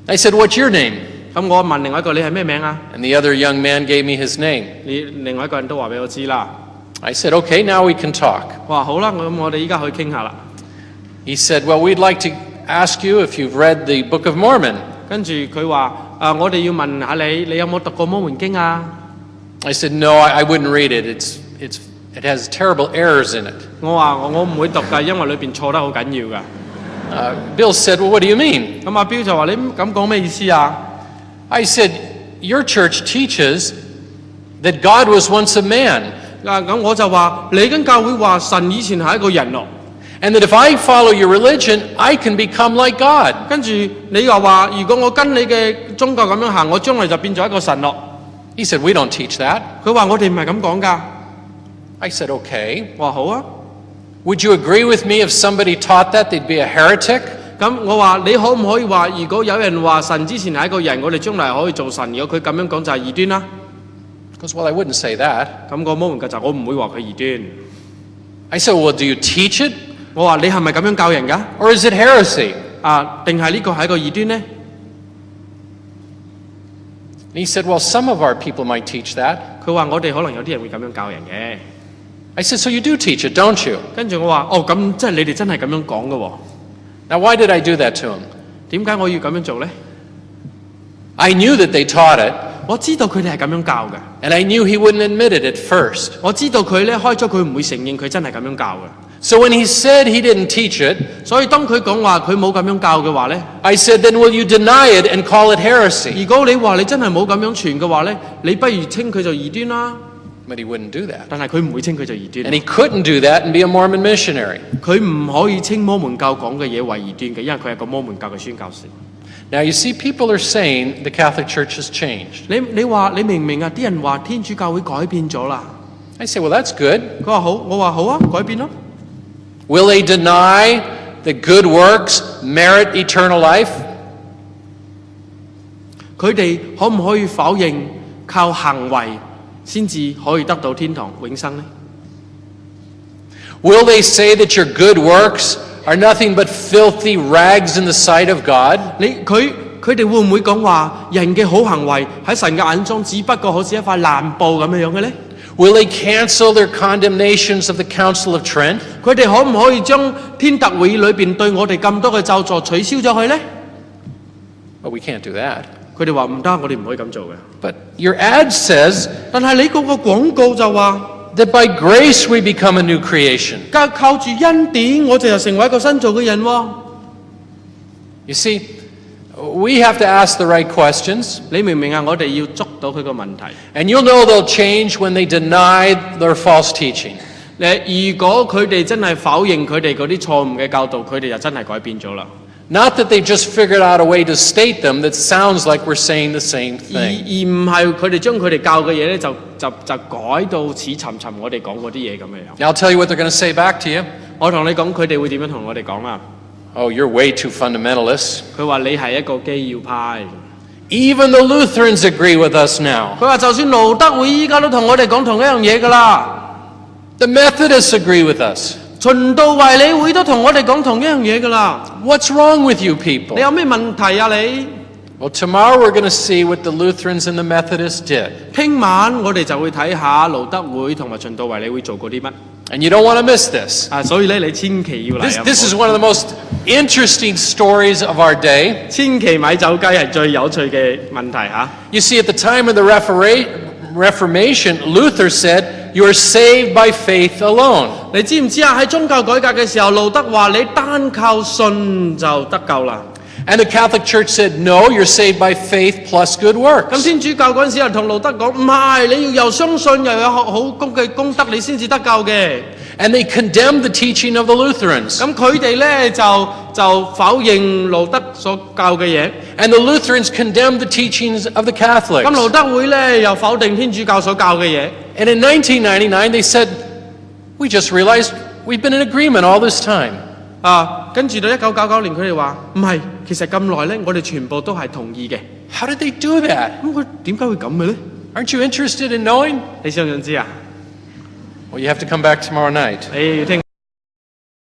I said, "What's your name?" 咁我問另外一個你係咩名啊？ And the other young man gave me his name. 另外一個人都話俾我知啦。I said, "Okay, now we can talk." 我話好啦，咁我哋依家可以傾下啦。He said, "Well, we'd like to ask you if you've read the Book of Mormon." 跟住佢話我哋要問下你，你有冇讀過摩門經啊？ I said, "No, I wouldn't read it. It has terrible errors in it." 我話我唔會讀㗎，因為裏邊錯得好緊要㗎。Bill said, "Well, what do you mean?" 咁阿標就話你咁講咩意思啊？ I said, "Your church teaches that God was once a man." 咁我就話你跟教會話神以前係一個人咯。And that if I follow your religion, I can become like God. 跟住你又話，如果我跟你嘅宗教咁樣行，我將來就變咗一個神咯。He said, "We don't teach that." 佢話我哋唔係咁講㗎。I said, "Okay." 我話好啊。Would you agree with me if somebody taught that they'd be a heretic? 咁我話你可唔可以話，如果有人話神之前係一個人，我哋將來可以做神，如果佢咁樣講就係異端啦。He goes, "Well, I wouldn't say that." 咁個摩門教就我唔會話佢異端。I said, "Well, do you teach it? 我話你係咪咁樣教人㗎？ Or is it heresy?" 定係呢個係一個異端呢？ And he said, "Well, some of our people might teach that." 佢話我哋可能有啲人會咁樣教人嘅。I said, "So you do teach it, don't you?" 跟住我話咁即係你哋真係咁樣講㗎喎。Now, why did I do that to him? 點解我要咁樣做呢？ I knew that they taught it, 我知道佢哋係咁樣教嘅。 and I knew he wouldn't admit it at first. 我知道佢咧開咗佢唔會承認佢真係咁樣教嘅。 So when he said he didn't teach it, 所以當佢講話佢冇咁樣教嘅話咧， I said, "Then will you deny it and call it heresy?" 如果你話你真係冇咁樣傳嘅話咧，你不如稱佢做異端啦。 But he wouldn't do that. 但係佢唔會稱佢做異端。 And he couldn't do that and be a Mormon missionary. 佢唔可以稱摩門教講嘅嘢為異端嘅，因為佢係個摩門教嘅宣教士。 Now you see, people are saying the Catholic Church has changed. 你話你明唔明啊？啲人話天主教會改變咗啦。 I say, "Well, that's good." 佢話好，我話好啊，改變咯。 Will they deny that good works merit eternal life? 佢哋可唔可以否認靠行為先至可以得到天堂永生呢？ Will they say that your good works are nothing but filthy rags in the sight of God? 佢哋會唔會講話人嘅好行為喺神嘅眼中只不過好似一塊爛布咁樣嘅呢？ Will they cancel their condemnations of the Council of Trent? 佢哋可唔可以將天特會裏邊對我哋咁多嘅咒詛取消咗佢呢？ Well, we can't do that. 佢哋話唔得，我哋唔可以咁做嘅。 But your ad says 但係你嗰個廣告就話 that by grace we become a new creation. 靠住恩典，我哋就成為一個新造嘅人喎。 You see, we have to ask the right questions. 你明唔明啊？我哋要捉到佢個問題。 And you'll know they'll change when they deny their false teaching. 如果佢哋真係否認佢哋嗰啲錯誤嘅教導，佢哋就真係改變咗啦。 Not that they've just figured out a way to state them that sounds like we're saying the same thing. 而唔係佢哋將佢哋教嘅嘢咧，就改到似沉我哋講嗰啲嘢咁嘅樣。 Now I'll tell you what they're going to say back to you. 我同你講，佢哋會點樣同我哋講啊？ Oh, you're way too fundamentalist. 佢話你係一個基要派。 Even the Lutherans agree with us now. 佢話就算路德會依家都同我哋講同一樣嘢㗎啦。 The Methodists agree with us. 循道衛理會都同我哋講同一樣嘢㗎啦。 What's wrong with you people? 你有咩問題啊你？ Well, tomorrow we're going to see what the Lutherans and the Methodists did. 聽晚我哋就會睇下路德會同埋循道衛理會做過啲乜。 And you don't want to miss this. 所以咧你千祈要嚟。 This is one of the most interesting stories of our day. 千祈買走雞係最有趣嘅問題嚇。 You see, at the time of the Reformation, Luther said, "You are saved by faith alone." 你知唔知啊？喺宗教改革嘅時候，路德話你單靠信就得救啦。 And the Catholic Church said, "No, you're saved by faith plus good 咁 works." 天主教嗰陣時又同路德講，唔係，你要又相信又有好嘅功德，你先至得救嘅。 And they condemned the teaching of the Lutherans. 咁佢哋咧就否認路德所教嘅嘢。 And the Lutherans condemned the teachings of the 咁 Catholics. 路德會咧又否定天主教所教嘅嘢。 And in 1999, they said, "We just realized we've been in agreement all this time." 跟住到1999年，佢哋話唔係，其實咁耐咧，我哋全部都係同意嘅。 How did they do that? 咁佢點解會咁嘅咧？ Aren't you interested in knowing? 你想唔想知啊？ Well, you have to come back tomorrow night. 你要聽。